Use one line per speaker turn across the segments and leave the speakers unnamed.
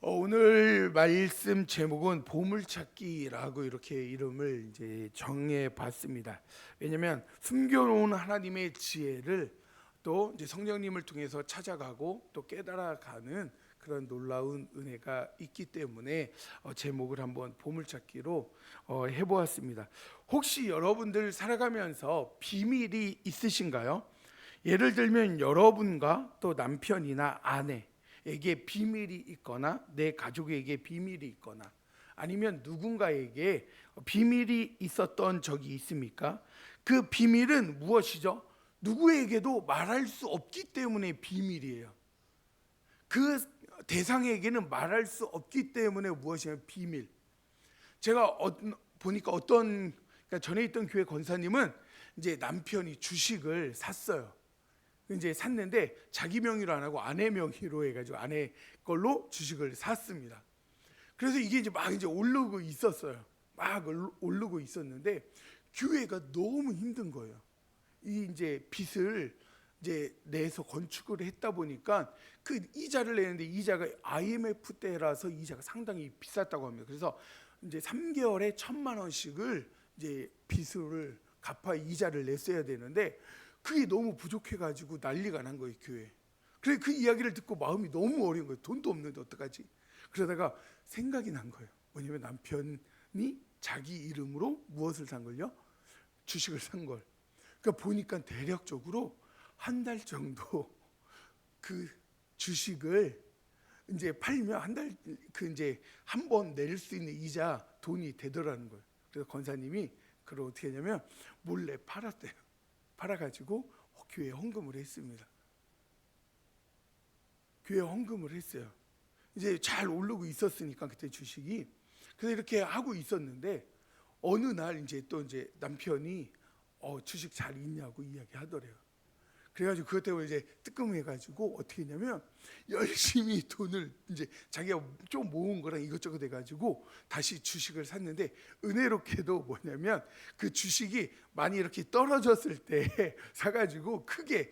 오늘 말씀 제목은 보물찾기라고 이렇게 이름을 이제 정해 봤습니다. 왜냐하면 숨겨놓은 하나님의 지혜를 또 이제 성령님을 통해서 찾아가고 또 깨달아가는 그런 놀라운 은혜가 있기 때문에 제목을 한번 보물찾기로 해보았습니다. 혹시 여러분들 살아가면서 비밀이 있으신가요? 예를 들면 여러분과 또 남편이나 아내에게 비밀이 있거나 내 가족에게 비밀이 있거나 아니면 누군가에게 비밀이 있었던 적이 있습니까? 그 비밀은 무엇이죠? 누구에게도 말할 수 없기 때문에 비밀이에요. 그 대상에게는 말할 수 없기 때문에 무엇이냐면 비밀. 제가 보니까 그러니까 전에 있던 교회 권사님은 이제 남편이 주식을 샀어요. 이제 샀는데 자기 명의로 안 하고 아내 명의로 해가지고 아내 걸로 주식을 샀습니다. 그래서 이게 이제 막 이제 오르고 있었어요. 막 오르고 있었는데 교회가 너무 힘든 거예요. 이 이제 빚을 이제 내서 건축을 했다 보니까 그 이자를 내는데 이자가 IMF 때라서 이자가 상당히 비쌌다고 합니다. 그래서 이제 3개월에 1,000만 원씩을 이제 빚을 갚아 이자를 냈어야 되는데 그게 너무 부족해가지고 난리가 난 거예요, 교회. 그래 그 이야기를 듣고 마음이 너무 어려운 거예요. 돈도 없는데 어떡하지? 그러다가 생각이 난 거예요. 뭐냐면 남편이 자기 이름으로 무엇을 산 걸요? 주식을 산 걸. 그러니까 보니까 대략적으로 한 달 정도 그 주식을 이제 팔면 한 달 그 이제 한 번 낼 수 있는 이자 돈이 되더라는 거예요. 그래서 권사님이 그걸 어떻게 했냐면 몰래 팔았대요. 팔아가지고 교회에 헌금을 했습니다. 교회에 헌금을 했어요. 이제 잘 오르고 있었으니까 그때 주식이. 그래서 이렇게 하고 있었는데 어느 날 이제 또 이제 남편이 주식 잘 있냐고 이야기하더래요. 그래가지고 그것 때문에 이제 뜨끔해가지고 어떻게 했냐면 열심히 돈을 이제 자기가 좀 모은 거랑 이것저것 해가지고 다시 주식을 샀는데 은혜롭게도 뭐냐면 그 주식이 많이 이렇게 떨어졌을 때 사가지고 크게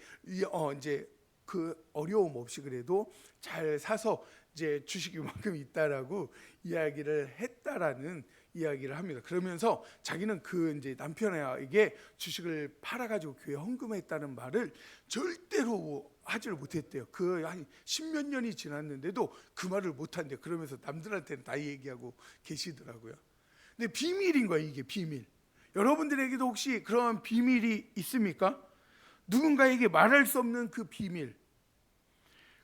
이제 그 어려움 없이 그래도 잘 사서 이제 주식이 이만큼 있다라고 이야기를 했다라는 이야기를 합니다. 그러면서 자기는 그 이제 남편에게 주식을 팔아가지고 교회 헌금했다는 말을 절대로 하지를 못했대요. 그 한 10몇 년이 지났는데도 그 말을 못한대요. 그러면서 남들한테는 다 얘기하고 계시더라고요. 근데 비밀인 거예요, 이게 비밀. 여러분들에게도 혹시 그런 비밀이 있습니까? 누군가에게 말할 수 없는 그 비밀.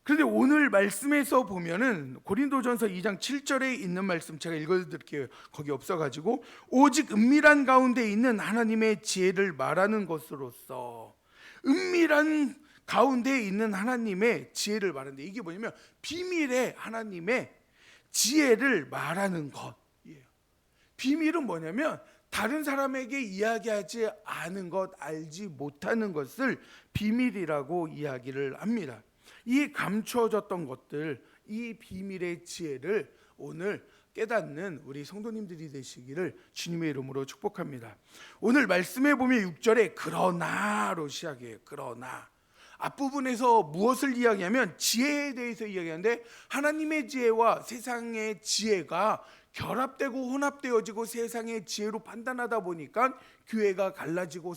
그런데 오늘 말씀에서 보면은 고린도전서 2장 7절에 있는 말씀 제가 읽어드릴게요. 거기 없어가지고 오직 은밀한 가운데 있는 하나님의 지혜를 말하는 것으로서 은밀한 가운데 있는 하나님의 지혜를 말하는데 이게 뭐냐면 비밀의 하나님의 지혜를 말하는 것이에요. 비밀은 뭐냐면 다른 사람에게 이야기하지 않은 것, 알지 못하는 것을 비밀이라고 이야기를 합니다. 이 감추어졌던 것들, 이 비밀의 지혜를 오늘 깨닫는 우리 성도님들이 되시기를 주님의 이름으로 축복합니다. 오늘 말씀에 보면 6절에 그러나로 시작해요. 그러나 앞부분에서 무엇을 이야기하면 지혜에 대해서 이야기하는데 하나님의 지혜와 세상의 지혜가 결합되고 혼합되어지고 세상의 지혜로 판단하다 보니까 교회가 갈라지고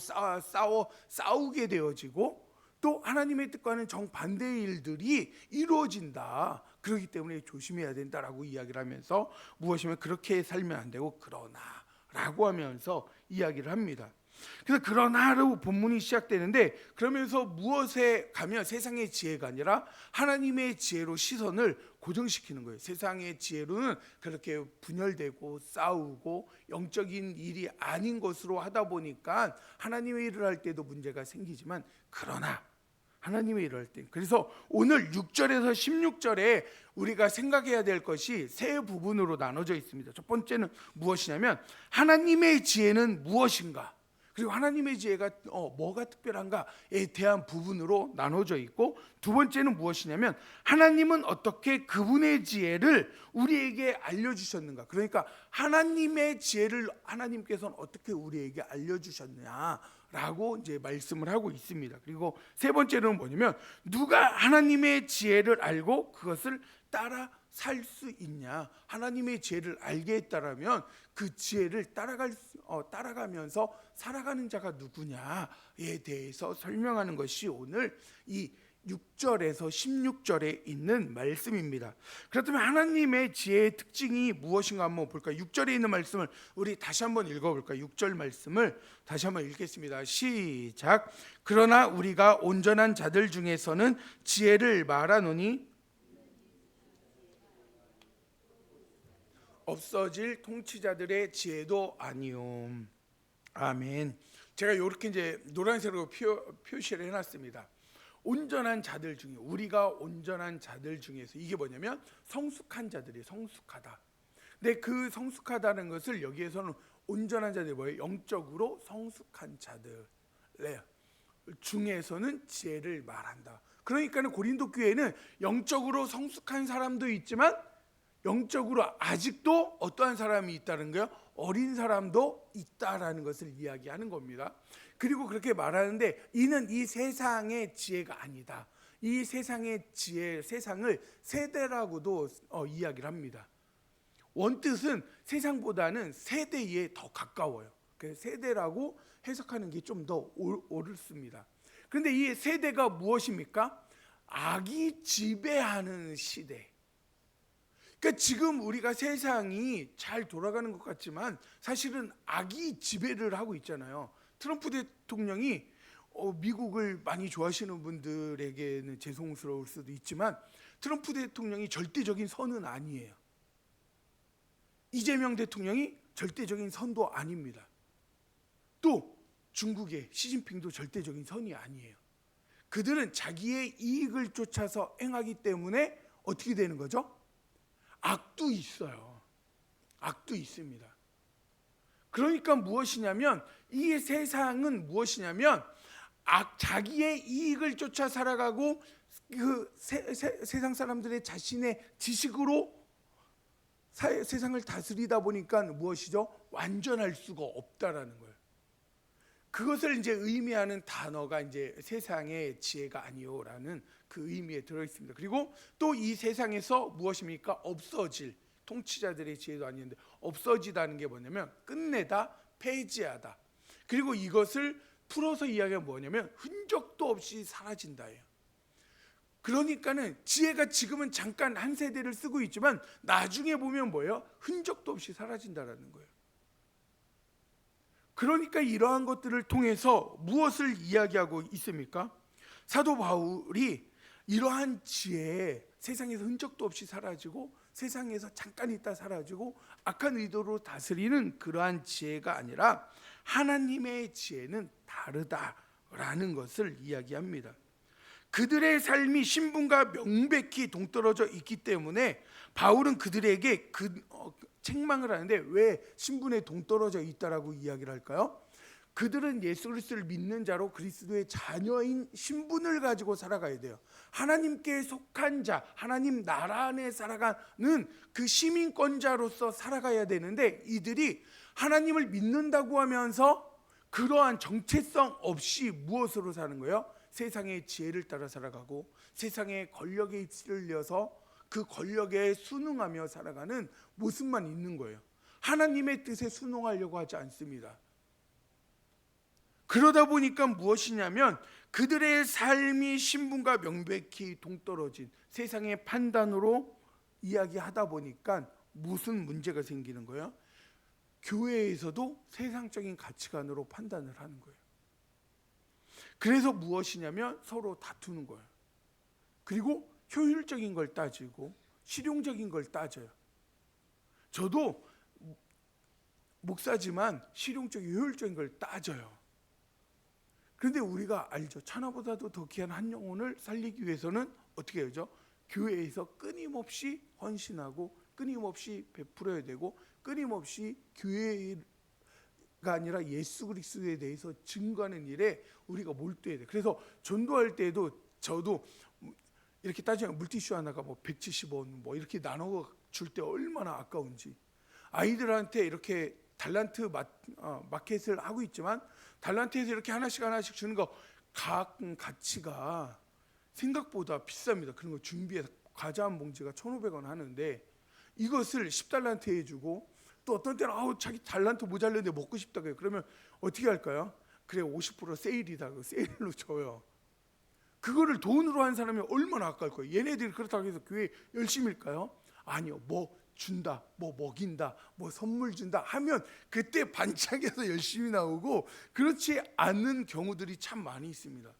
싸우게 되어지고 또 하나님의 뜻과는 정반대의 일들이 이루어진다. 그렇기 때문에 조심해야 된다라고 이야기를 하면서 무엇이면 그렇게 살면 안 되고 그러나라고 하면서 이야기를 합니다. 그래서 그러나로 본문이 시작되는데 그러면서 무엇에 가면 세상의 지혜가 아니라 하나님의 지혜로 시선을 고정시키는 거예요. 세상의 지혜로는 그렇게 분열되고 싸우고 영적인 일이 아닌 것으로 하다 보니까 하나님의 일을 할 때도 문제가 생기지만 그러나 하나님의 일을 할 때 그래서 오늘 6절에서 16절에 우리가 생각해야 될 것이 세 부분으로 나눠져 있습니다. 첫 번째는 무엇이냐면 하나님의 지혜는 무엇인가, 그리고 하나님의 지혜가 뭐가 특별한가에 대한 부분으로 나눠져 있고, 두 번째는 무엇이냐면 하나님은 어떻게 그분의 지혜를 우리에게 알려주셨는가, 그러니까 하나님의 지혜를 하나님께서는 어떻게 우리에게 알려주셨냐라고 이제 말씀을 하고 있습니다. 그리고 세 번째는 뭐냐면 누가 하나님의 지혜를 알고 그것을 따라 살 수 있냐? 하나님의 지혜를 알게 했다라면 그 지혜를 따라가면서 살아가는 자가 누구냐에 대해서 설명하는 것이 오늘 이 6절에서 16절에 있는 말씀입니다. 그렇다면 하나님의 지혜의 특징이 무엇인가 한번 볼까요? 6절에 있는 말씀을 우리 다시 한번 읽어볼까요? 6절 말씀을 다시 한번 읽겠습니다. 시작. 그러나 우리가 온전한 자들 중에서는 지혜를 말하노니 없어질 통치자들의 지혜도 아니요. 아멘. 제가 이렇게 이제 노란색으로 표시를 해놨습니다. 온전한 자들 중에, 우리가 온전한 자들 중에서, 이게 뭐냐면 성숙한 자들이 성숙하다. 근데 그 성숙하다는 것을 여기에서는 온전한 자들이 뭐예요? 영적으로 성숙한 자들 중에서는 지혜를 말한다. 그러니까 고린도 교회는 영적으로 성숙한 사람도 있지만 영적으로 아직도 어떠한 사람이 있다는 거예요? 어린 사람도 있다라는 것을 이야기하는 겁니다. 그리고 그렇게 말하는데 이는 이 세상의 지혜가 아니다. 이 세상의 지혜, 세상을 세대라고도 이야기를 합니다. 원뜻은 세상보다는 세대에 더 가까워요. 그래서 세대라고 해석하는 게 좀 더 옳습니다. 그런데 이 세대가 무엇입니까? 악이 지배하는 시대. 그러니까 지금 우리가 세상이 잘 돌아가는 것 같지만 사실은 악이 지배를 하고 있잖아요. 트럼프 대통령이 미국을 많이 좋아하시는 분들에게는 죄송스러울 수도 있지만 트럼프 대통령이 절대적인 선은 아니에요. 이재명 대통령이 절대적인 선도 아닙니다. 또 중국의 시진핑도 절대적인 선이 아니에요. 그들은 자기의 이익을 쫓아서 행하기 때문에 어떻게 되는 거죠? 악도 있어요. 악도 있습니다. 그러니까 무엇이냐면 이 세상은 무엇이냐면 자기의 이익을 쫓아 살아가고 그 세상 사람들의 자신의 지식으로 세상을 다스리다 보니까 무엇이죠? 완전할 수가 없다라는 거예요. 그것을 이제 의미하는 단어가 이제 세상의 지혜가 아니요라는 그 의미에 들어 있습니다. 그리고 또 이 세상에서 무엇입니까? 없어질 통치자들의 지혜도 아닌데 없어지다는 게 뭐냐면 끝내다, 폐지하다. 그리고 이것을 풀어서 이야기하면 뭐냐면 흔적도 없이 사라진다예요. 그러니까는 지혜가 지금은 잠깐 한 세대를 쓰고 있지만 나중에 보면 뭐예요? 흔적도 없이 사라진다라는 거예요. 그러니까 이러한 것들을 통해서 무엇을 이야기하고 있습니까? 사도 바울이 이러한 지혜에 세상에서 흔적도 없이 사라지고 세상에서 잠깐 있다 사라지고 악한 의도로 다스리는 그러한 지혜가 아니라 하나님의 지혜는 다르다라는 것을 이야기합니다. 그들의 삶이 신분과 명백히 동떨어져 있기 때문에 바울은 그들에게 책망을 하는데 왜 신분에 동떨어져 있다라고 이야기를 할까요? 그들은 예수 그리스도를 믿는 자로 그리스도의 자녀인 신분을 가지고 살아가야 돼요. 하나님께 속한 자, 하나님 나라 안에 살아가는 그 시민권자로서 살아가야 되는데 이들이 하나님을 믿는다고 하면서 그러한 정체성 없이 무엇으로 사는 거예요? 세상의 지혜를 따라 살아가고 세상의 권력에 이끌려서 그 권력에 순응하며 살아가는 모습만 있는 거예요. 하나님의 뜻에 순응하려고 하지 않습니다. 그러다 보니까 무엇이냐면 그들의 삶이 신분과 명백히 동떨어진 세상의 판단으로 이야기하다 보니까 무슨 문제가 생기는 거예요? 교회에서도 세상적인 가치관으로 판단을 하는 거예요. 그래서 무엇이냐면 서로 다투는 거예요. 그리고 효율적인 걸 따지고 실용적인 걸 따져요. 저도 목사지만 실용적인 효율적인 걸 따져요. 그런데 우리가 알죠. 천하보다도 더 귀한 한 영혼을 살리기 위해서는 어떻게 해야죠? 교회에서 끊임없이 헌신하고 끊임없이 베풀어야 되고 끊임없이 교회가 아니라 예수 그리스도에 대해서 증거하는 일에 우리가 몰두해야 돼요. 그래서 전도할 때도 저도 이렇게 따지면 물티슈 하나가 뭐 170원 뭐 이렇게 나눠 줄 때 얼마나 아까운지. 아이들한테 이렇게 달란트 마켓을 하고 있지만 달란트에서 이렇게 하나씩 주는 거 각 가치가 생각보다 비쌉니다. 그런 거 준비해서 과자 한 봉지가 1,500원 하는데 이것을 10달란트 해주고 또 어떤 때는 자기 달란트 모자랐는데 먹고 싶다고 해요. 그러면 어떻게 할까요? 그래 50% 세일이다. 그 세일로 줘요. 그거를 돈으로 한 사람이 얼마나 아까울 거예요. 얘네들이 그렇다고 해서 교회 열심일까요? 아니요. 뭐 준다, 뭐 먹인다, 뭐 선물 준다 하면 그때 반짝여서 열심히 나오고, 그렇지 않은 경우들이 참 많이 있습니다.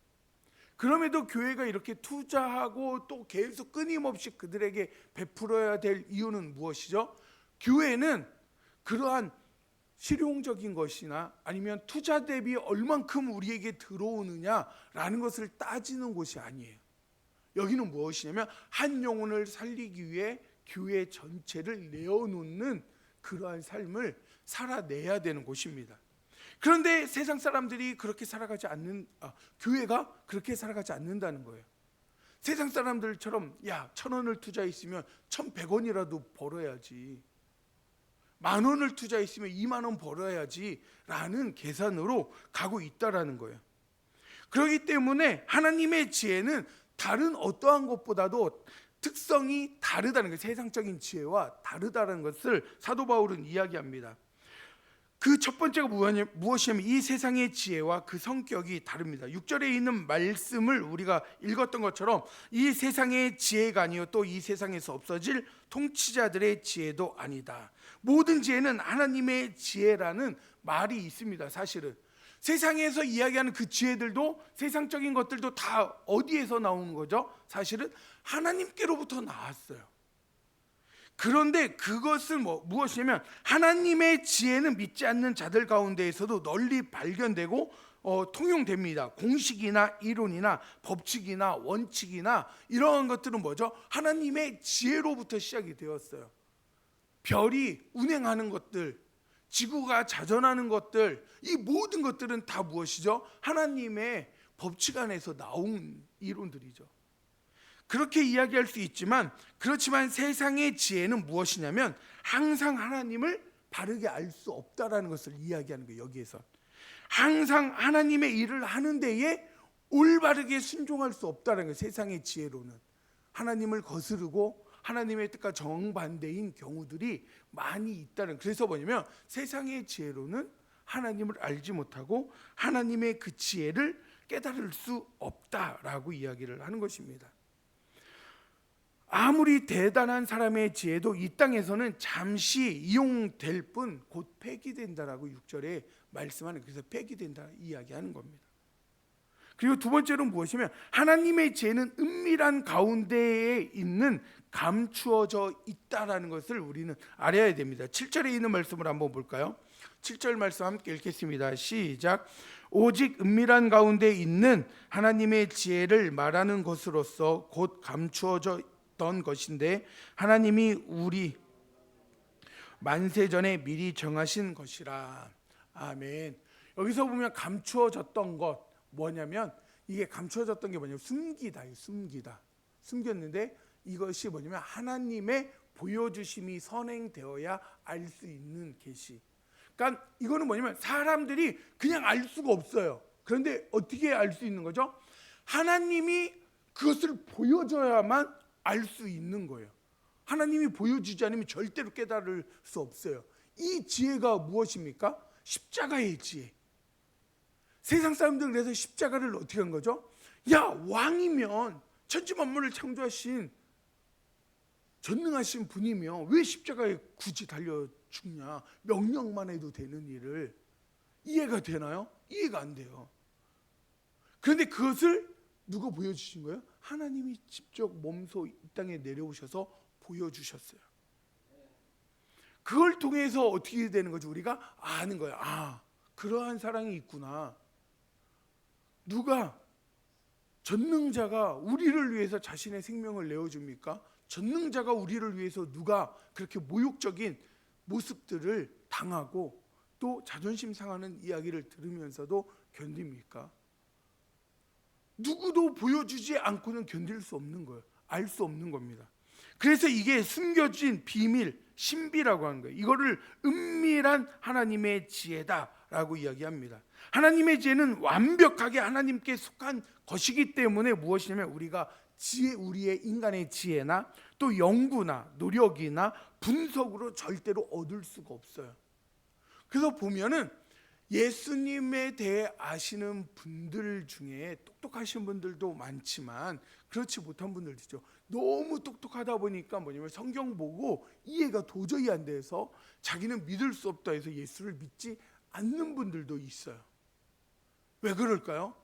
그럼에도 교회가 이렇게 투자하고 또 계속 끊임없이 그들에게 베풀어야 될 이유는 무엇이죠? 교회는 그러한 실용적인 것이나 아니면 투자 대비 얼만큼 우리에게 들어오느냐라는 것을 따지는 곳이 아니에요. 여기는 무엇이냐면 한 영혼을 살리기 위해 교회 전체를 내어놓는 그러한 삶을 살아내야 되는 곳입니다. 그런데 세상 사람들이 그렇게 살아가지 않는, 교회가 그렇게 살아가지 않는다는 거예요. 세상 사람들처럼 1,000원을 투자했으면 1,100원이라도 벌어야지, 10,000원을 투자했으면 20,000원 벌어야지 라는 계산으로 가고 있다라는 거예요. 그렇기 때문에 하나님의 지혜는 다른 어떠한 것보다도 특성이 다르다는 거예요. 세상적인 지혜와 다르다는 것을 사도 바울은 이야기합니다. 그 첫 번째가 무엇이냐면 이 세상의 지혜와 그 성격이 다릅니다. 6절에 있는 말씀을 우리가 읽었던 것처럼 이 세상의 지혜가 아니요 또 이 세상에서 없어질 통치자들의 지혜도 아니다. 모든 지혜는 하나님의 지혜라는 말이 있습니다. 사실은 세상에서 이야기하는 그 지혜들도, 세상적인 것들도 다 어디에서 나오는 거죠? 사실은 하나님께로부터 나왔어요. 그런데 그것은 무엇이냐면 하나님의 지혜는 믿지 않는 자들 가운데에서도 널리 발견되고 통용됩니다. 공식이나 이론이나 법칙이나 원칙이나 이러한 것들은 뭐죠? 하나님의 지혜로부터 시작이 되었어요. 별이 운행하는 것들, 지구가 자전하는 것들, 이 모든 것들은 다 무엇이죠? 하나님의 법칙 안에서 나온 이론들이죠. 그렇게 이야기할 수 있지만, 그렇지만 세상의 지혜는 무엇이냐면 항상 하나님을 바르게 알 수 없다라는 것을 이야기하는 거예요. 여기에서 항상 하나님의 일을 하는 데에 올바르게 순종할 수 없다는 거예요. 세상의 지혜로는 하나님을 거스르고 하나님의 뜻과 정반대인 경우들이 많이 있다는. 그래서 뭐냐면 세상의 지혜로는 하나님을 알지 못하고 하나님의 그 지혜를 깨달을 수 없다라고 이야기를 하는 것입니다. 아무리 대단한 사람의 지혜도 이 땅에서는 잠시 이용될 뿐 곧 폐기된다라고 6절에 말씀하는, 그래서 폐기된다 이야기하는 겁니다. 그리고 두 번째로 무엇이냐면 하나님의 지혜는 은밀한 가운데에 있는 감추어져 있다라는 것을 우리는 알아야 됩니다. 7절에 있는 말씀을 한번 볼까요? 7절 말씀 함께 읽겠습니다. 시작. 오직 은밀한 가운데 있는 하나님의 지혜를 말하는 것으로서 곧 감추어져 있던 것인데 하나님이 우리 만세전에 미리 정하신 것이라. 아멘. 여기서 보면 감추어졌던 것 뭐냐면, 이게 감추어졌던 게 뭐냐면 숨기다. 숨겼는데 이것이 뭐냐면 하나님의 보여주심이 선행되어야 알 수 있는 계시. 그러니까 이거는 뭐냐면 사람들이 그냥 알 수가 없어요. 그런데 어떻게 알 수 있는 거죠? 하나님이 그것을 보여줘야만 알 수 있는 거예요. 하나님이 보여주지 않으면 절대로 깨달을 수 없어요. 이 지혜가 무엇입니까? 십자가의 지혜. 세상 사람들은 그래서 십자가를 어떻게 한 거죠? 왕이면, 천지 만물을 창조하신 전능하신 분이면 왜 십자가에 굳이 달려 죽냐? 명령만 해도 되는 일을. 이해가 되나요? 이해가 안 돼요. 그런데 그것을 누가 보여주신 거예요? 하나님이 직접 몸소 이 땅에 내려오셔서 보여주셨어요. 그걸 통해서 어떻게 되는 거죠? 우리가 아는 거예요. 그러한 사랑이 있구나. 누가, 전능자가 우리를 위해서 자신의 생명을 내어줍니까? 전능자가 우리를 위해서 누가 그렇게 모욕적인 모습들을 당하고 또 자존심 상하는 이야기를 들으면서도 견딥니까? 누구도 보여주지 않고는 견딜 수 없는 거예요. 알 수 없는 겁니다. 그래서 이게 숨겨진 비밀, 신비라고 하는 거예요. 이거를 은밀한 하나님의 지혜다라고 이야기합니다. 하나님의 지혜는 완벽하게 하나님께 속한 것이기 때문에 무엇이냐면 우리가 우리의 인간의 지혜나 또 연구나 노력이나 분석으로 절대로 얻을 수가 없어요. 그래서 보면은 예수님에 대해 아시는 분들 중에 똑똑하신 분들도 많지만 그렇지 못한 분들도 있죠. 너무 똑똑하다 보니까 뭐냐면 성경 보고 이해가 도저히 안 돼서 자기는 믿을 수 없다 해서 예수를 믿지 않는 분들도 있어요. 왜 그럴까요?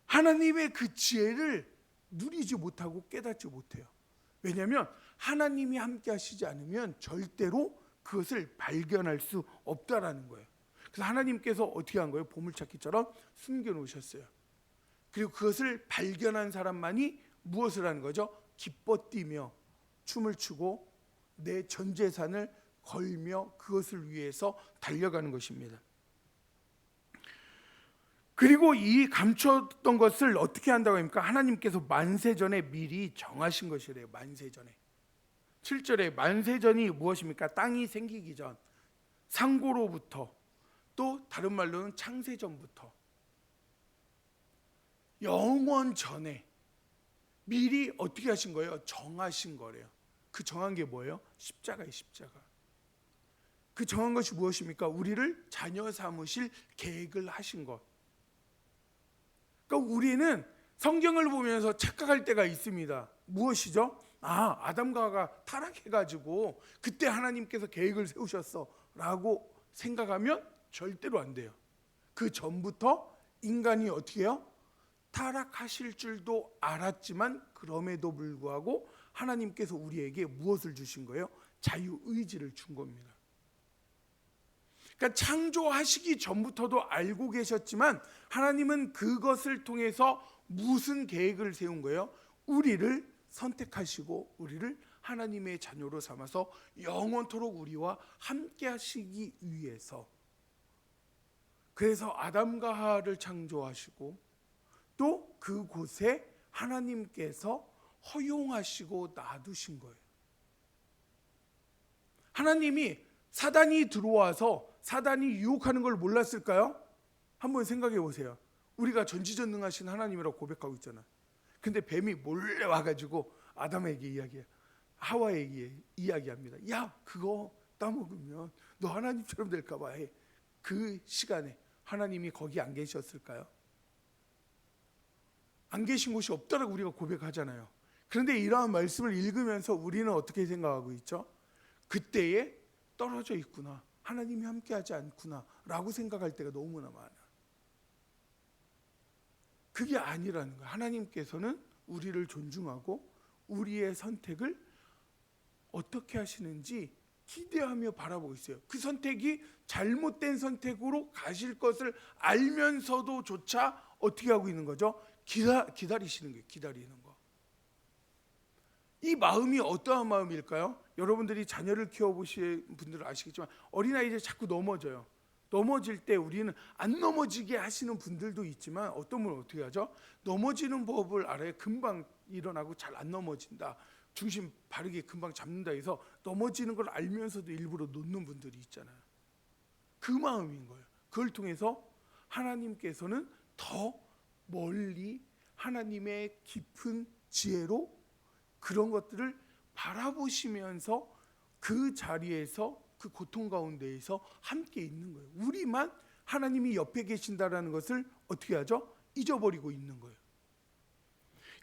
하나님의 그 지혜를 누리지 못하고 깨닫지 못해요. 왜냐하면 하나님이 함께 하시지 않으면 절대로 그것을 발견할 수 없다라는 거예요. 그래서 하나님께서 어떻게 한 거예요? 보물찾기처럼 숨겨놓으셨어요. 그리고 그것을 발견한 사람만이 무엇을 하는 거죠? 기뻐 뛰며 춤을 추고 내 전 재산을 걸며 그것을 위해서 달려가는 것입니다. 그리고 이 감췄던 것을 어떻게 한다고 합니까? 하나님께서 만세전에 미리 정하신 것이래요. 만세전에. 7절에 만세전이 무엇입니까? 땅이 생기기 전, 상고로부터, 또 다른 말로는 창세전부터 영원 전에 미리 어떻게 하신 거예요? 정하신 거래요. 그 정한 게 뭐예요? 십자가예요. 십자가. 그 정한 것이 무엇입니까? 우리를 자녀 삼으실 계획을 하신 것. 그러니까 우리는 성경을 보면서 착각할 때가 있습니다. 무엇이죠? 아담과 하와가 타락해가지고 그때 하나님께서 계획을 세우셨어 라고 생각하면 절대로 안 돼요. 그 전부터 인간이 어떻게 해요? 타락하실 줄도 알았지만 그럼에도 불구하고 하나님께서 우리에게 무엇을 주신 거예요? 자유의지를 준 겁니다. 그러니까 창조하시기 전부터도 알고 계셨지만 하나님은 그것을 통해서 무슨 계획을 세운 거예요? 우리를 선택하시고 우리를 하나님의 자녀로 삼아서 영원토록 우리와 함께 하시기 위해서. 그래서 아담과 하와를 창조하시고 또 그곳에 하나님께서 허용하시고 놔두신 거예요. 하나님이 사단이 들어와서 사단이 유혹하는 걸 몰랐을까요? 한번 생각해 보세요. 우리가 전지전능하신 하나님이라고 고백하고 있잖아. 근데 뱀이 몰래 와가지고 아담에게 이야기해, 하와에게 이야기합니다. 야, 그거 따먹으면 너 하나님처럼 될까 봐 해. 그 시간에 하나님이 거기 안 계셨을까요? 안 계신 곳이 없다라고 우리가 고백하잖아요. 그런데 이러한 말씀을 읽으면서 우리는 어떻게 생각하고 있죠? 그때에 떨어져 있구나, 하나님이 함께하지 않구나 라고 생각할 때가 너무나 많아. 그게 아니라는 거야. 하나님께서는 우리를 존중하고 우리의 선택을 어떻게 하시는지 기대하며 바라보고 있어요. 그 선택이 잘못된 선택으로 가실 것을 알면서도 조차 어떻게 하고 있는 거죠? 기다리시는 거예요. 기다리는 거. 이 마음이 어떠한 마음일까요? 여러분들이 자녀를 키워보신 분들은 아시겠지만 어린아이들이 자꾸 넘어져요. 넘어질 때 우리는 안 넘어지게 하시는 분들도 있지만 어떤 분은 어떻게 하죠? 넘어지는 법을 알아야 금방 일어나고 잘 안 넘어진다, 중심 바르게 금방 잡는다 해서 넘어지는 걸 알면서도 일부러 놓는 분들이 있잖아요. 그 마음인 거예요. 그걸 통해서 하나님께서는 더 멀리 하나님의 깊은 지혜로 그런 것들을 바라보시면서 그 자리에서 그 고통 가운데에서 함께 있는 거예요. 우리만 하나님이 옆에 계신다라는 것을 어떻게 하죠? 잊어버리고 있는 거예요.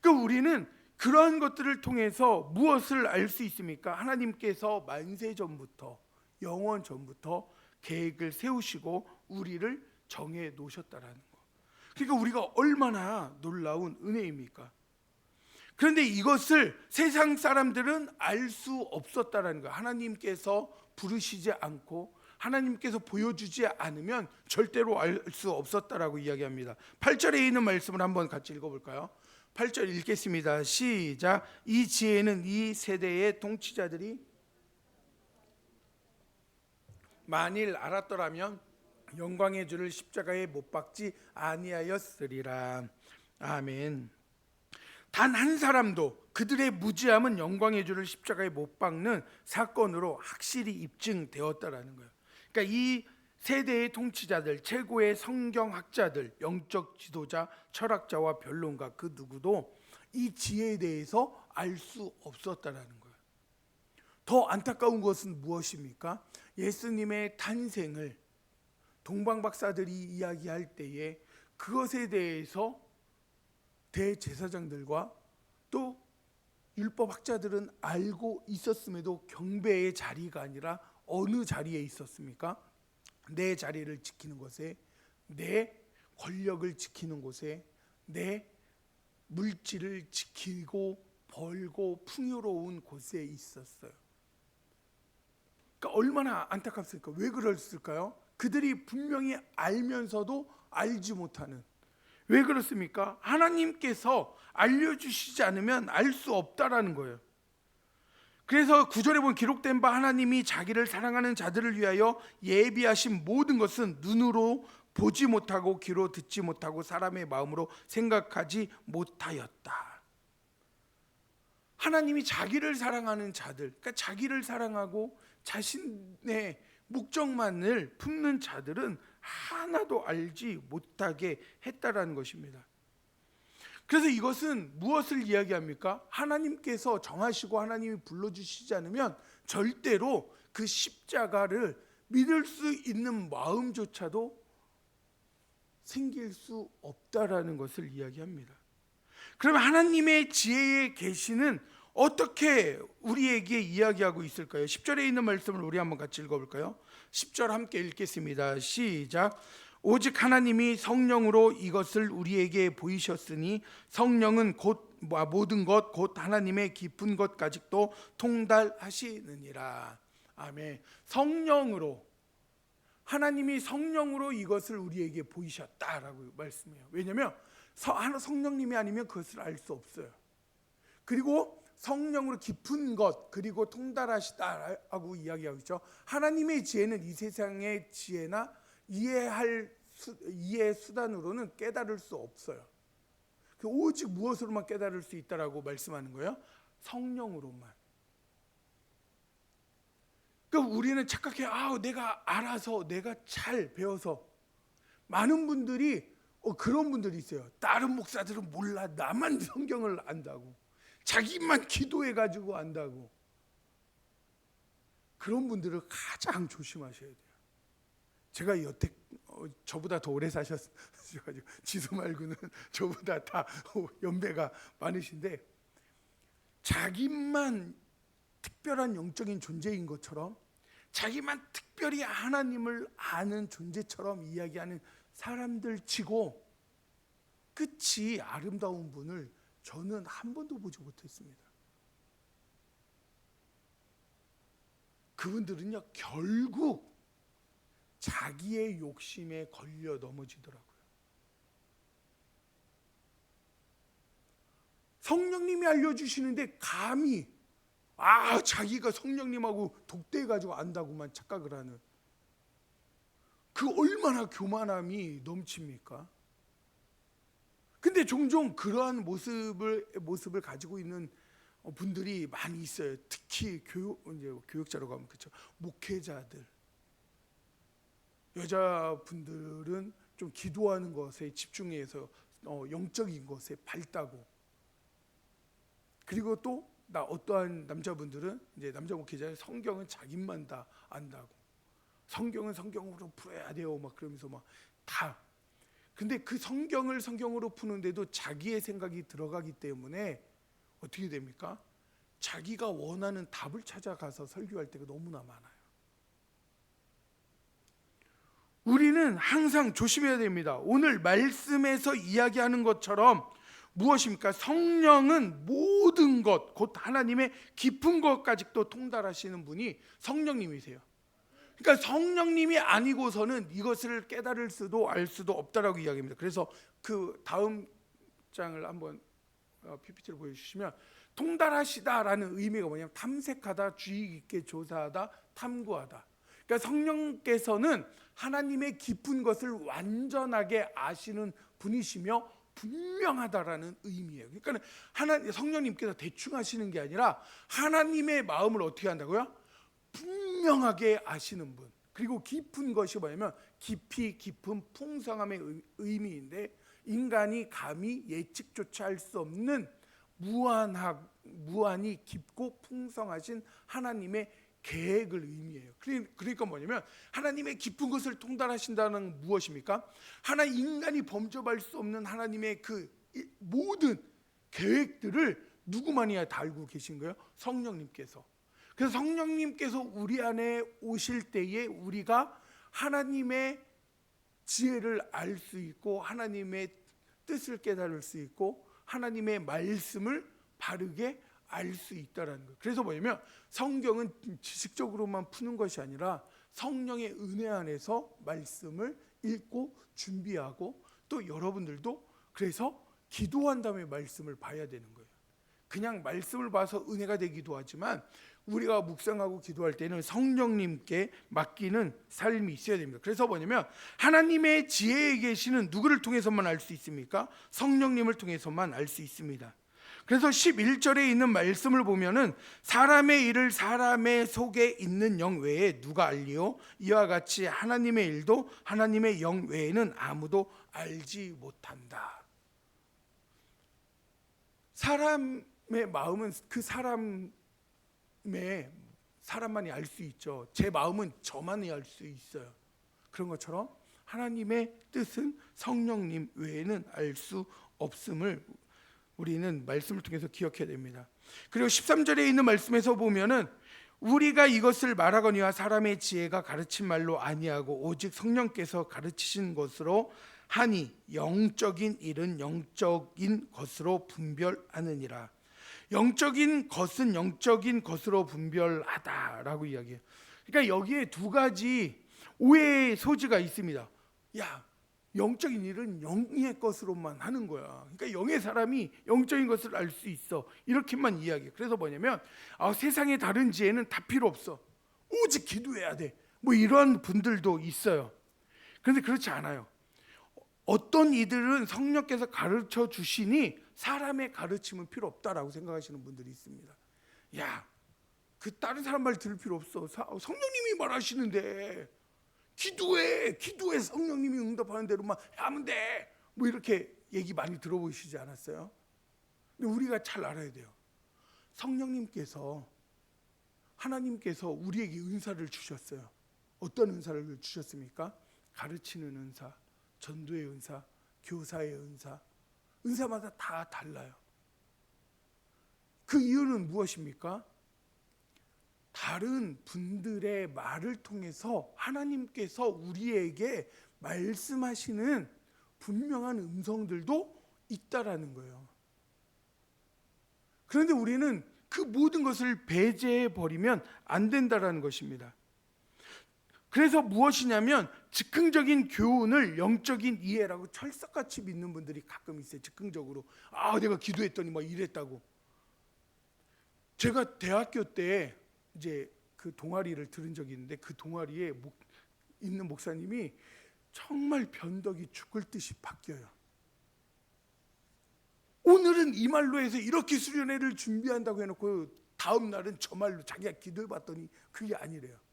그러니까 우리는 그러한 것들을 통해서 무엇을 알 수 있습니까? 하나님께서 만세 전부터, 영원 전부터 계획을 세우시고 우리를 정해 놓으셨다라는 거. 그러니까 우리가 얼마나 놀라운 은혜입니까? 그런데 이것을 세상 사람들은 알 수 없었다라는 거예요. 하나님께서 부르시지 않고 하나님께서 보여주지 않으면 절대로 알 수 없었다라고 이야기합니다. 8절에 있는 말씀을 한번 같이 읽어볼까요? 8절 읽겠습니다. 시작. 이 지혜는 이 세대의 통치자들이 만일 알았더라면 영광의 주를 십자가에 못 박지 아니하였으리라. 아멘. 단 한 사람도 그들의 무지함은 영광의 주를 십자가에 못 박는 사건으로 확실히 입증되었다라는 거예요. 그러니까 이 세대의 통치자들, 최고의 성경학자들, 영적 지도자, 철학자와 변론가 그 누구도 이 지혜에 대해서 알 수 없었다라는 거예요. 더 안타까운 것은 무엇입니까? 예수님의 탄생을 동방 박사들이 이야기할 때에 그것에 대해서 대제사장들과 또 율법학자들은 알고 있었음에도 경배의 자리가 아니라 어느 자리에 있었습니까? 내 자리를 지키는 곳에, 내 권력을 지키는 곳에, 내 물질을 지키고 벌고 풍요로운 곳에 있었어요. 그러니까 얼마나 안타깝습니까? 왜 그랬을까요? 그들이 분명히 알면서도 알지 못하는. 왜 그렇습니까? 하나님께서 알려주시지 않으면 알 수 없다라는 거예요. 그래서 9절에 보면 기록된 바 하나님이 자기를 사랑하는 자들을 위하여 예비하신 모든 것은 눈으로 보지 못하고 귀로 듣지 못하고 사람의 마음으로 생각하지 못하였다. 하나님이 자기를 사랑하는 자들, 그러니까 자기를 사랑하고 자신의 목적만을 품는 자들은 하나도 알지 못하게 했다라는 것입니다. 그래서 이것은 무엇을 이야기합니까? 하나님께서 정하시고 하나님이 불러주시지 않으면 절대로 그 십자가를 믿을 수 있는 마음조차도 생길 수 없다라는 것을 이야기합니다. 그러면 하나님의 지혜의 계시는 어떻게 우리에게 이야기하고 있을까요? 10절에 있는 말씀을 우리 한번 같이 읽어볼까요? 10절 함께 읽겠습니다. 시작. 오직 하나님이 성령으로 이것을 우리에게 보이셨으니 성령은 곧 모든 것 곧 하나님의 깊은 것까지도 통달하시느니라. 아멘. 성령으로, 하나님이 성령으로 이것을 우리에게 보이셨다라고 말씀해요. 왜냐하면 성령님이 아니면 그것을 알 수 없어요. 그리고 성령으로 깊은 것 그리고 통달하시다라고 이야기하고 있죠. 하나님의 지혜는 이 세상의 지혜나 이해의 수단으로는 깨달을 수 없어요. 오직 무엇으로만 깨달을 수 있다라고 말씀하는 거예요? 성령으로만. 그러니까 우리는 착각해, 내가 알아서, 내가 잘 배워서. 많은 분들이 그런 분들이 있어요. 다른 목사들은 몰라, 나만 성경을 안다고, 자기만 기도해가지고 안다고. 그런 분들을 가장 조심하셔야 돼요. 제가 여태 저보다 더 오래 사셔가지고 지수 말고는 저보다 다 연배가 많으신데, 자기만 특별한 영적인 존재인 것처럼, 자기만 특별히 하나님을 아는 존재처럼 이야기하는 사람들 치고 끝이 아름다운 분을 저는 한 번도 보지 못했습니다. 그분들은요, 결국 자기의 욕심에 걸려 넘어지더라고요. 성령님이 알려주시는데 감히 자기가 성령님하고 독대해가지고 안다고만 착각을 하는, 그 얼마나 교만함이 넘칩니까? 근데 종종 그러한 모습을 가지고 있는 분들이 많이 있어요. 특히 교육자라고 하면 그렇죠. 목회자들, 여자분들은 좀 기도하는 것에 집중해서 영적인 것에 밝다고. 그리고 또 어떠한 남자분들은 이제 남자 목회자는 성경은 자기만 다 안다고, 성경은 성경으로 풀어야 돼요, 막 그러면서 막 다. 근데 그 성경을 성경으로 푸는데도 자기의 생각이 들어가기 때문에 어떻게 됩니까? 자기가 원하는 답을 찾아가서 설교할 때가 너무나 많아요. 우리는 항상 조심해야 됩니다. 오늘 말씀에서 이야기하는 것처럼 무엇입니까? 성령은 모든 것, 곧 하나님의 깊은 것까지도 통달하시는 분이 성령님이세요. 그러니까 성령님이 아니고서는 이것을 깨달을 수도 알 수도 없다라고 이야기합니다. 그래서 그 다음 장을 한번 PPT를 보여주시면, 통달하시다라는 의미가 뭐냐면 탐색하다, 주의 깊게 조사하다, 탐구하다. 그러니까 성령께서는 하나님의 깊은 것을 완전하게 아시는 분이시며 분명하다라는 의미예요. 그러니까 성령님께서 대충 하시는 게 아니라 하나님의 마음을 어떻게 한다고요? 분명하게 아시는 분. 그리고 깊은 것이 뭐냐면 깊이 깊은 풍성함의 의미인데, 인간이 감히 예측조차 할 수 없는 무한히 깊고 풍성하신 하나님의 계획을 의미해요. 그러니까 뭐냐면 하나님의 깊은 것을 통달하신다는 무엇입니까? 인간이 범접할 수 없는 하나님의 그 모든 계획들을 누구만이 다 알고 계신 거예요? 성령님께서. 그래서 성령님께서 우리 안에 오실 때에 우리가 하나님의 지혜를 알 수 있고 하나님의 뜻을 깨달을 수 있고 하나님의 말씀을 바르게 알 수 있다라는 거예요. 그래서 뭐냐면 성경은 지식적으로만 푸는 것이 아니라 성령의 은혜 안에서 말씀을 읽고 준비하고 또 여러분들도 그래서 기도한 다음에 말씀을 봐야 되는 거예요. 그냥 말씀을 봐서 은혜가 되기도 하지만 우리가 묵상하고 기도할 때는 성령님께 맡기는 삶이 있어야 됩니다. 그래서 뭐냐면 하나님의 지혜에 계시는 누구를 통해서만 알 수 있습니까? 성령님을 통해서만 알 수 있습니다. 그래서 11절에 있는 말씀을 보면은 사람의 일을 사람의 속에 있는 영 외에 누가 알리요? 이와 같이 하나님의 일도 하나님의 영 외에는 아무도 알지 못한다. 사람의 마음은 그 사람만이 알 수 있죠. 제 마음은 저만이 알 수 있어요. 그런 것처럼 하나님의 뜻은 성령님 외에는 알 수 없음을 우리는 말씀을 통해서 기억해야 됩니다. 그리고 13절에 있는 말씀에서 보면은 우리가 이것을 말하거니와 사람의 지혜가 가르친 말로 아니하고 오직 성령께서 가르치신 것으로 하니 영적인 일은 영적인 것으로 분별하느니라. 영적인 것은 영적인 것으로 분별하다라고 이야기해요. 그러니까 여기에 두 가지 오해의 소지가 있습니다. 야, 영적인 일은 영의 것으로만 하는 거야. 그러니까 영의 사람이 영적인 것을 알 수 있어. 이렇게만 이야기해. 그래서 뭐냐면 세상의 다른 지혜는 다 필요 없어. 오직 기도해야 돼. 뭐 이런 분들도 있어요. 그런데 그렇지 않아요. 어떤 이들은 성령께서 가르쳐 주시니 사람의 가르침은 필요 없다라고 생각하시는 분들이 있습니다. 야, 그 다른 사람 말 들을 필요 없어. 성령님이 말하시는데 기도해 성령님이 응답하는 대로만 하면 돼. 뭐 이렇게 얘기 많이 들어보시지 않았어요? 근데 우리가 잘 알아야 돼요. 성령님께서 하나님께서 우리에게 은사를 주셨어요. 어떤 은사를 주셨습니까? 가르치는 은사, 전도의 은사, 교사의 은사, 은사마다 다 달라요. 그 이유는 무엇입니까? 다른 분들의 말을 통해서 하나님께서 우리에게 말씀하시는 분명한 음성들도 있다라는 거예요. 그런데 우리는 그 모든 것을 배제해 버리면 안 된다라는 것입니다. 그래서 무엇이냐면 즉흥적인 교훈을 영적인 이해라고 철석같이 믿는 분들이 가끔 있어요. 즉흥적으로 내가 기도했더니 막 이랬다고. 제가 대학교 때 이제 그 동아리를 들은 적이 있는데 그 동아리에 있는 목사님이 정말 변덕이 죽을 듯이 바뀌어요. 오늘은 이 말로 해서 이렇게 수련회를 준비한다고 해놓고 다음 날은 저 말로 자기가 기도해봤더니 그게 아니래요.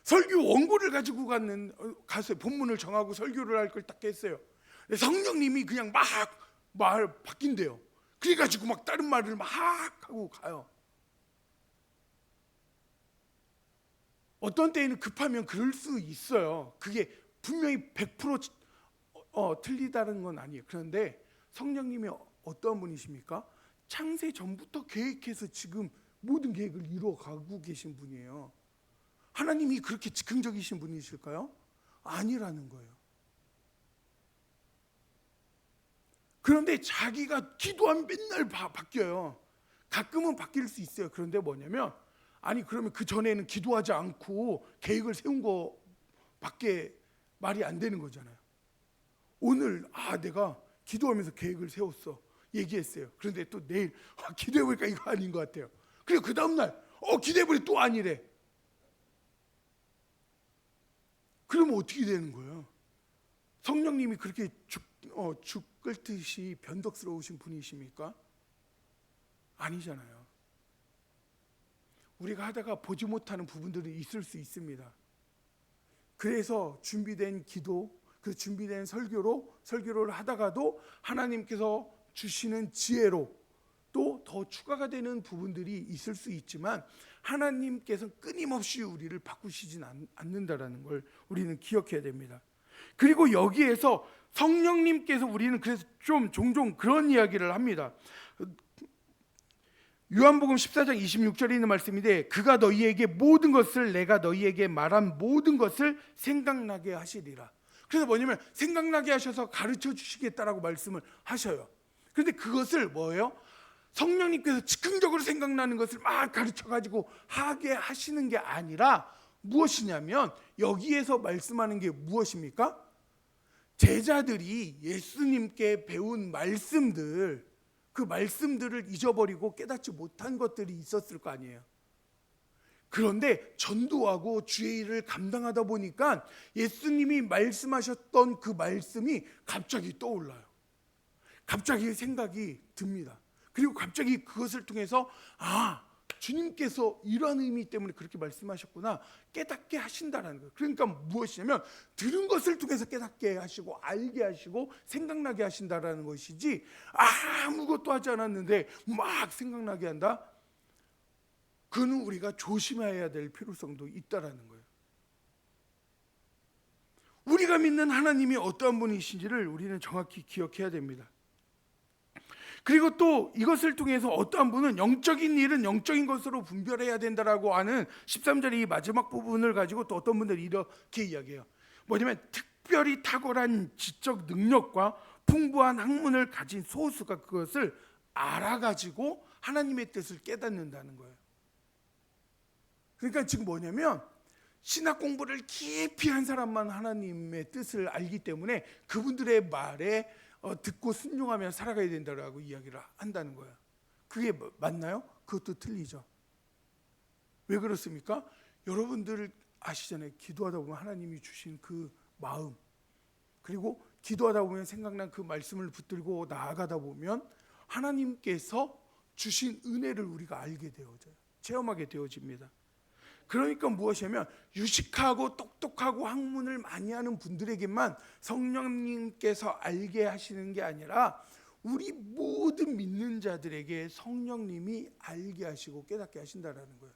설교 원고를 가지고 갔어요. 본문을 정하고 설교를 할 걸 딱 했어요. 성령님이 그냥 막 말 바뀐대요. 그래가지고 막 다른 말을 막 하고 가요. 어떤 때에는 급하면 그럴 수 있어요. 그게 분명히 100% 틀리다는 건 아니에요. 그런데 성령님이 어떤 분이십니까? 창세 전부터 계획해서 지금 모든 계획을 이루어가고 계신 분이에요. 하나님이 그렇게 즉흥적이신 분이실까요? 아니라는 거예요. 그런데 자기가 기도하면 맨날 바뀌어요. 가끔은 바뀔 수 있어요. 그런데 뭐냐면 그러면 그 전에는 기도하지 않고 계획을 세운 거밖에 말이 안 되는 거잖아요. 오늘 내가 기도하면서 계획을 세웠어. 얘기했어요. 그런데 또 내일 기도해보니까 이거 아닌 것 같아요. 그리고 그 다음날 기도해보니 또 아니래. 그러면 어떻게 되는 거예요? 성령님이 그렇게 죽을 듯이 변덕스러우신 분이십니까? 아니잖아요. 우리가 하다가 보지 못하는 부분들이 있을 수 있습니다. 그래서 준비된 기도, 그 준비된 설교를 하다가도 하나님께서 주시는 지혜로 또 더 추가가 되는 부분들이 있을 수 있지만 하나님께서 끊임없이 우리를 바꾸시진 않는다라는 걸 우리는 기억해야 됩니다. 그리고 여기에서 성령님께서 우리는 그래서 좀 종종 그런 이야기를 합니다. 요한복음 14장 26절에 있는 말씀인데 그가 너희에게 모든 것을 내가 너희에게 말한 모든 것을 생각나게 하시리라. 그래서 뭐냐면 생각나게 하셔서 가르쳐 주시겠다라고 말씀을 하셔요. 그런데 그것을 뭐예요? 성령님께서 즉흥적으로 생각나는 것을 막 가르쳐 가지고 하게 하시는 게 아니라 무엇이냐면 여기에서 말씀하는 게 무엇입니까? 제자들이 예수님께 배운 말씀들, 그 말씀들을 잊어버리고 깨닫지 못한 것들이 있었을 거 아니에요. 그런데 전도하고 주의 일을 감당하다 보니까 예수님이 말씀하셨던 그 말씀이 갑자기 떠올라요. 갑자기 생각이 듭니다. 그리고 갑자기 그것을 통해서 주님께서 이러한 의미 때문에 그렇게 말씀하셨구나 깨닫게 하신다는 거예요. 그러니까 무엇이냐면 들은 것을 통해서 깨닫게 하시고 알게 하시고 생각나게 하신다라는 것이지 아무것도 하지 않았는데 막 생각나게 한다. 그는 우리가 조심해야 될 필요성도 있다라는 거예요. 우리가 믿는 하나님이 어떠한 분이신지를 우리는 정확히 기억해야 됩니다. 그리고 또 이것을 통해서 어떠한 분은 영적인 일은 영적인 것으로 분별해야 된다라고 하는 13절의 이 마지막 부분을 가지고 또 어떤 분들이 이렇게 이야기해요. 뭐냐면 특별히 탁월한 지적 능력과 풍부한 학문을 가진 소수가 그것을 알아가지고 하나님의 뜻을 깨닫는다는 거예요. 그러니까 지금 뭐냐면 신학 공부를 깊이 한 사람만 하나님의 뜻을 알기 때문에 그분들의 말에 듣고 순종하며 살아가야 된다라고 이야기를 한다는 거예요. 그게 맞나요? 그것도 틀리죠. 왜 그렇습니까? 여러분들 아시잖아요. 기도하다 보면 하나님이 주신 그 마음, 그리고 기도하다 보면 생각난 그 말씀을 붙들고 나아가다 보면 하나님께서 주신 은혜를 우리가 알게 되어져요. 체험하게 되어집니다. 그러니까 무엇이냐면 유식하고 똑똑하고 학문을 많이 하는 분들에게만 성령님께서 알게 하시는 게 아니라 우리 모든 믿는 자들에게 성령님이 알게 하시고 깨닫게 하신다라는 거예요.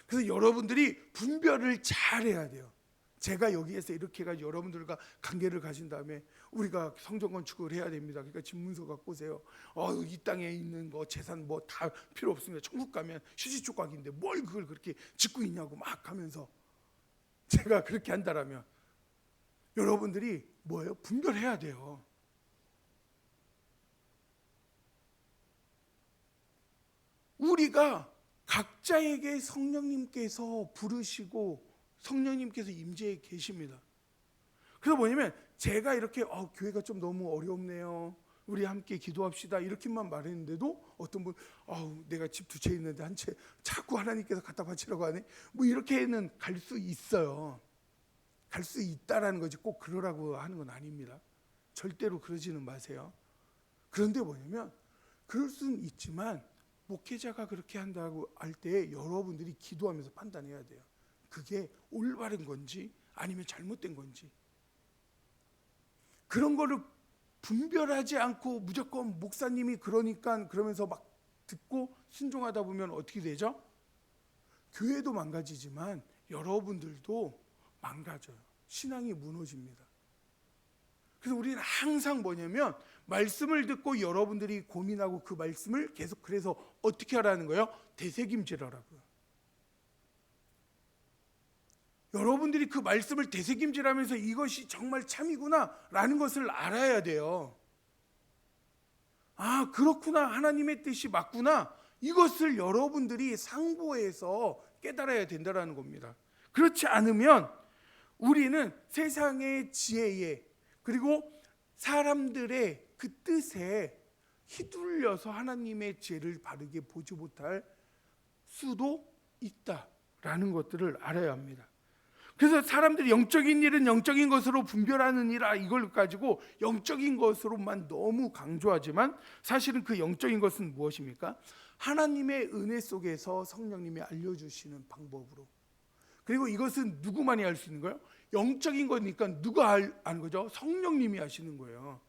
그래서 여러분들이 분별을 잘해야 돼요. 제가 여기에서 이렇게 해가지고 여러분들과 관계를 가진 다음에 우리가 성전 건축을 해야 됩니다. 그러니까 집문서 갖고 오세요. 이 땅에 있는 거 재산 뭐 다 필요 없습니다. 천국 가면 휴지 조각인데 뭘 그걸 그렇게 짓고 있냐고 막 하면서 제가 그렇게 한다라면 여러분들이 뭐예요? 분별해야 돼요. 우리가 각자에게 성령님께서 부르시고 성령님께서 임재해 계십니다. 그래서 뭐냐면 제가 이렇게 교회가 좀 너무 어렵네요. 우리 함께 기도합시다. 이렇게만 말했는데도 어떤 분 내가 집 두 채 있는데 한 채 자꾸 하나님께서 갖다 바치라고 하네. 뭐 이렇게는 갈 수 있어요. 갈 수 있다라는 거지 꼭 그러라고 하는 건 아닙니다. 절대로 그러지는 마세요. 그런데 뭐냐면 그럴 수는 있지만 목회자가 그렇게 한다고 할 때 여러분들이 기도하면서 판단해야 돼요. 그게 올바른 건지 아니면 잘못된 건지. 그런 거를 분별하지 않고 무조건 목사님이 그러면서 막 듣고 순종하다 보면 어떻게 되죠? 교회도 망가지지만 여러분들도 망가져요. 신앙이 무너집니다. 그래서 우리는 항상 뭐냐면 말씀을 듣고 여러분들이 고민하고 그 말씀을 계속 그래서 어떻게 하라는 거예요? 되새김질하라고요. 여러분들이 그 말씀을 되새김질하면서 이것이 정말 참이구나 라는 것을 알아야 돼요. 그렇구나, 하나님의 뜻이 맞구나, 이것을 여러분들이 상고해서 깨달아야 된다는 겁니다. 그렇지 않으면 우리는 세상의 지혜에 그리고 사람들의 그 뜻에 휘둘려서 하나님의 지혜를 바르게 보지 못할 수도 있다라는 것들을 알아야 합니다. 그래서 사람들이 영적인 일은 영적인 것으로 분별하는 일이라 이걸 가지고 영적인 것으로만 너무 강조하지만 사실은 그 영적인 것은 무엇입니까? 하나님의 은혜 속에서 성령님이 알려주시는 방법으로. 그리고 이것은 누구만이 알 수 있는 거예요? 영적인 거니까 누가 아는 거죠? 성령님이 하시는 거예요.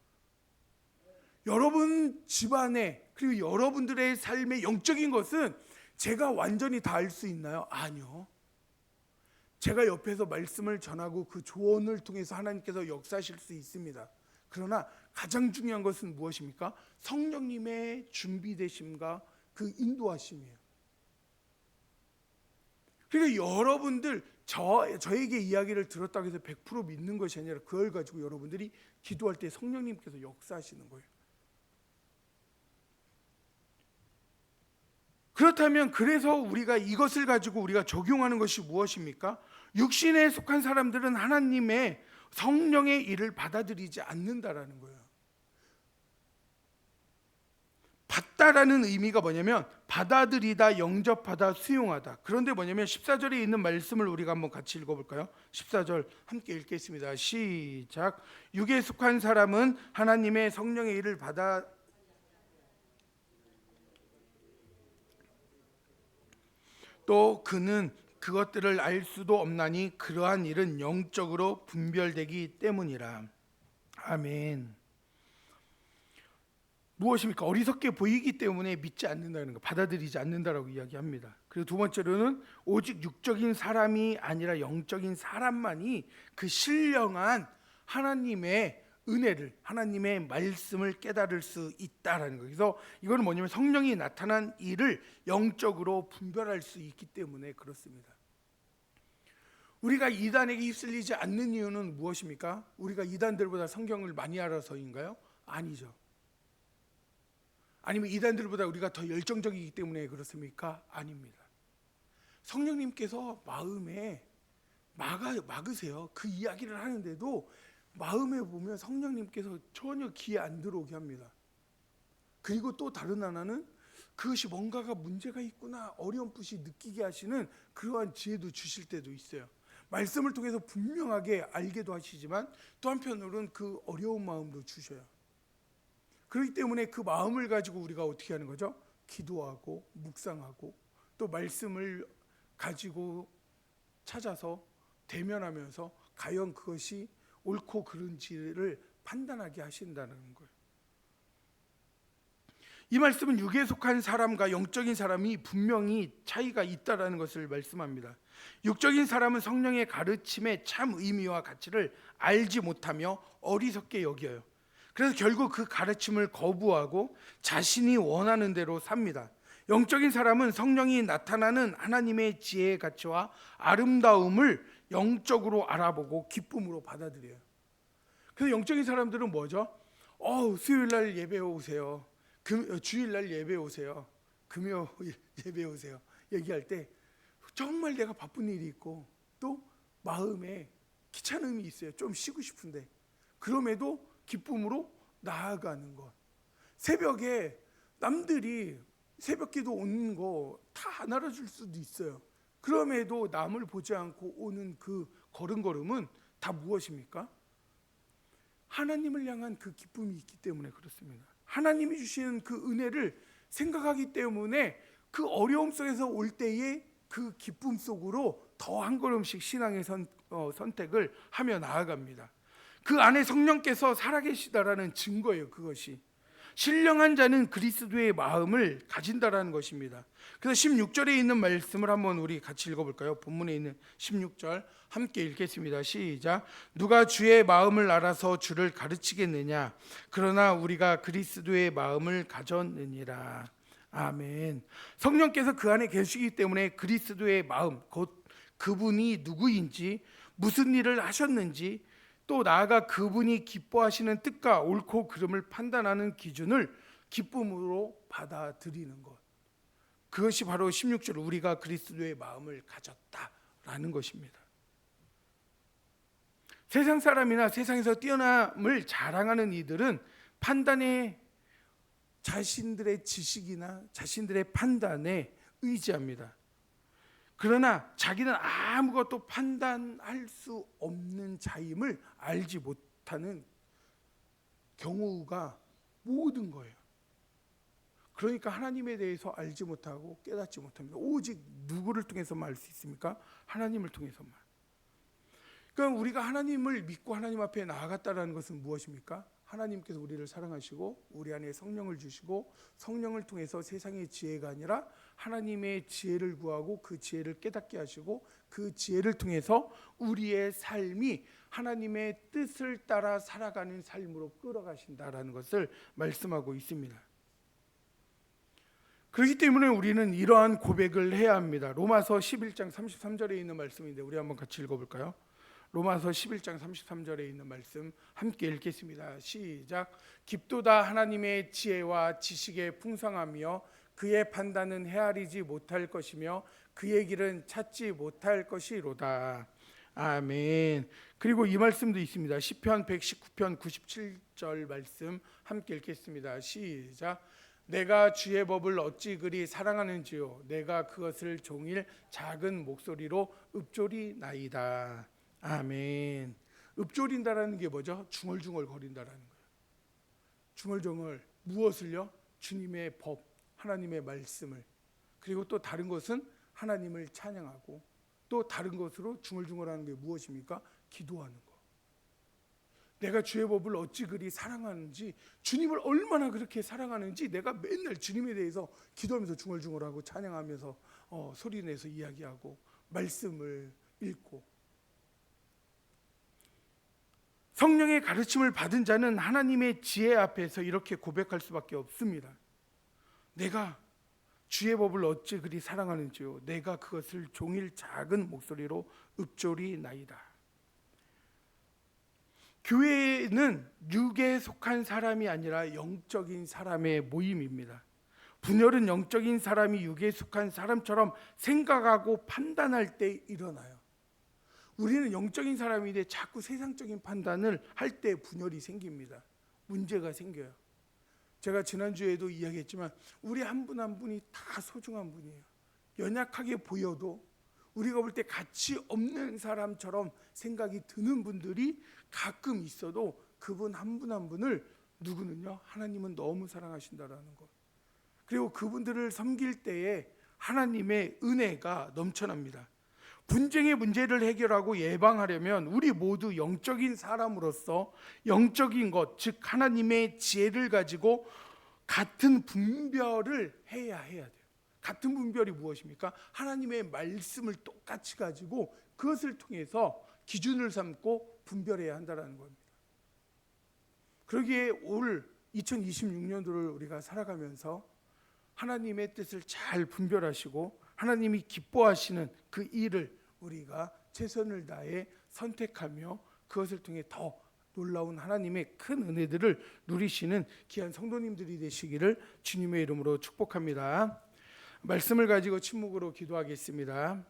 여러분 집안에 그리고 여러분들의 삶의 영적인 것은 제가 완전히 다 알 수 있나요? 아니요. 제가 옆에서 말씀을 전하고 그 조언을 통해서 하나님께서 역사하실 수 있습니다. 그러나 가장 중요한 것은 무엇입니까? 성령님의 준비되심과 그 인도하심이에요. 그러니까 여러분들 저에게 이야기를 들었다고 해서 100% 믿는 것이 아니라 그걸 가지고 여러분들이 기도할 때 성령님께서 역사하시는 거예요. 그렇다면 그래서 우리가 이것을 가지고 우리가 적용하는 것이 무엇입니까? 육신에 속한 사람들은 하나님의 성령의 일을 받아들이지 않는다라는 거예요. 받다라는 의미가 뭐냐면 받아들이다, 영접하다, 수용하다. 그런데 뭐냐면 14절에 있는 말씀을 우리가 한번 같이 읽어볼까요? 14절 함께 읽겠습니다. 시작. 육에 속한 사람은 하나님의 성령의 일을 받아 또 그는 그것들을 알 수도 없나니 그러한 일은 영적으로 분별되기 때문이라. 아멘. 무엇입니까? 어리석게 보이기 때문에 믿지 않는다는 거, 받아들이지 않는다라고 이야기합니다. 그리고 두 번째로는 오직 육적인 사람이 아니라 영적인 사람만이 그 신령한 하나님의 은혜를, 하나님의 말씀을 깨달을 수 있다라는 거예요. 그래서 이거는 뭐냐면 성령이 나타난 일을 영적으로 분별할 수 있기 때문에 그렇습니다. 우리가 이단에게 휩쓸리지 않는 이유는 무엇입니까? 우리가 이단들보다 성경을 많이 알아서인가요? 아니죠. 아니면 이단들보다 우리가 더 열정적이기 때문에 그렇습니까? 아닙니다. 성령님께서 마음에 막으세요. 그 이야기를 하는데도 마음에 보면 성령님께서 전혀 귀에 안 들어오게 합니다. 그리고 또 다른 하나는 그것이 뭔가가 문제가 있구나 어렴풋이 느끼게 하시는 그러한 지혜도 주실 때도 있어요. 말씀을 통해서 분명하게 알게도 하시지만 또 한편으로는 그 어려운 마음도 주셔요. 그렇기 때문에 그 마음을 가지고 우리가 어떻게 하는 거죠? 기도하고 묵상하고 또 말씀을 가지고 찾아서 대면하면서 과연 그것이 옳고 그른지를 판단하게 하신다는 거예요. 이 말씀은 육에 속한 사람과 영적인 사람이 분명히 차이가 있다라는 것을 말씀합니다. 육적인 사람은 성령의 가르침의 참 의미와 가치를 알지 못하며 어리석게 여겨요. 그래서 결국 그 가르침을 거부하고 자신이 원하는 대로 삽니다. 영적인 사람은 성령이 나타나는 하나님의 지혜의 가치와 아름다움을 영적으로 알아보고 기쁨으로 받아들여요. 그래서 영적인 사람들은 뭐죠? 수요일날 예배 오세요. 주일날 예배 오세요. 금요일 예배 오세요. 얘기할 때 정말 내가 바쁜 일이 있고 또 마음에 귀찮음이 있어요. 좀 쉬고 싶은데 그럼에도 기쁨으로 나아가는 것. 새벽에 남들이 새벽기도 오는 거 다 안 알아줄 수도 있어요. 그럼에도 남을 보지 않고 오는 그 걸음걸음은 다 무엇입니까? 하나님을 향한 그 기쁨이 있기 때문에 그렇습니다. 하나님이 주시는 그 은혜를 생각하기 때문에 그 어려움 속에서 올 때의 그 기쁨 속으로 더 한 걸음씩 신앙의 선택을 하며 나아갑니다. 그 안에 성령께서 살아계시다라는 증거예요. 그것이 신령한 자는 그리스도의 마음을 가진다라는 것입니다. 그래서 16절에 있는 말씀을 한번 우리 같이 읽어볼까요? 본문에 있는 16절 함께 읽겠습니다. 시작. 누가 주의 마음을 알아서 주를 가르치겠느냐? 그러나 우리가 그리스도의 마음을 가졌느니라. 아멘. 성령께서 그 안에 계시기 때문에 그리스도의 마음, 곧 그분이 누구인지 무슨 일을 하셨는지 또 나아가 그분이 기뻐하시는 뜻과 옳고 그름을 판단하는 기준을 기쁨으로 받아들이는 것. 그것이 바로 16절 우리가 그리스도의 마음을 가졌다라는 것입니다. 세상 사람이나 세상에서 뛰어남을 자랑하는 이들은 판단에 자신들의 지식이나 자신들의 판단에 의지합니다. 그러나 자기는 아무것도 판단할 수 없는 자임을 알지 못하는 경우가 모든 거예요. 그러니까 하나님에 대해서 알지 못하고 깨닫지 못합니다. 오직 누구를 통해서만 알 수 있습니까? 하나님을 통해서만. 그러니까 우리가 하나님을 믿고 하나님 앞에 나아갔다는 것은 무엇입니까? 하나님께서 우리를 사랑하시고 우리 안에 성령을 주시고 성령을 통해서 세상의 지혜가 아니라 하나님의 지혜를 구하고 그 지혜를 깨닫게 하시고 그 지혜를 통해서 우리의 삶이 하나님의 뜻을 따라 살아가는 삶으로 끌어가신다라는 것을 말씀하고 있습니다. 그렇기 때문에 우리는 이러한 고백을 해야 합니다. 로마서 11장 33절에 있는 말씀인데 우리 한번 같이 읽어볼까요? 로마서 11장 33절에 있는 말씀 함께 읽겠습니다. 시작. 깊도다 하나님의 지혜와 지식의 풍성하며 그의 판단은 헤아리지 못할 것이며 그의 길은 찾지 못할 것이로다. 아멘. 그리고 이 말씀도 있습니다. 시편 119편 97절 말씀 함께 읽겠습니다. 시작. 내가 주의 법을 어찌 그리 사랑하는지요 내가 그것을 종일 작은 목소리로 읊조리나이다. 아멘. 읊조린다라는 게 뭐죠? 중얼중얼 거린다라는 거예요. 중얼중얼 무엇을요? 주님의 법, 하나님의 말씀을. 그리고 또 다른 것은 하나님을 찬양하고 또 다른 것으로 중얼중얼하는 게 무엇입니까? 기도하는 거. 내가 주의 법을 어찌 그리 사랑하는지, 주님을 얼마나 그렇게 사랑하는지 내가 맨날 주님에 대해서 기도하면서 중얼중얼하고 찬양하면서 소리내서 이야기하고 말씀을 읽고. 성령의 가르침을 받은 자는 하나님의 지혜 앞에서 이렇게 고백할 수밖에 없습니다. 내가 주의 법을 어찌 그리 사랑하는지요 내가 그것을 종일 작은 목소리로 읊조리나이다. 교회는 육에 속한 사람이 아니라 영적인 사람의 모임입니다. 분열은 영적인 사람이 육에 속한 사람처럼 생각하고 판단할 때 일어나요. 우리는 영적인 사람인데 자꾸 세상적인 판단을 할 때 분열이 생깁니다. 문제가 생겨요. 제가 지난주에도 이야기했지만 우리 한 분 한 분이 다 소중한 분이에요. 연약하게 보여도 우리가 볼 때 가치 없는 사람처럼 생각이 드는 분들이 가끔 있어도 그분 한 분 한 분을 누구는요? 하나님은 너무 사랑하신다라는 것. 그리고 그분들을 섬길 때에 하나님의 은혜가 넘쳐납니다. 분쟁의 문제를 해결하고 예방하려면 우리 모두 영적인 사람으로서 영적인 것, 즉 하나님의 지혜를 가지고 같은 분별을 해야 돼요. 같은 분별이 무엇입니까? 하나님의 말씀을 똑같이 가지고 그것을 통해서 기준을 삼고 분별해야 한다는 겁니다. 그러기에 올 2026년도를 우리가 살아가면서 하나님의 뜻을 잘 분별하시고 하나님이 기뻐하시는 그 일을 우리가 최선을 다해 선택하며 그것을 통해 더 놀라운 하나님의 큰 은혜들을 누리시는 귀한 성도님들이 되시기를 주님의 이름으로 축복합니다. 말씀을 가지고 침묵으로 기도하겠습니다.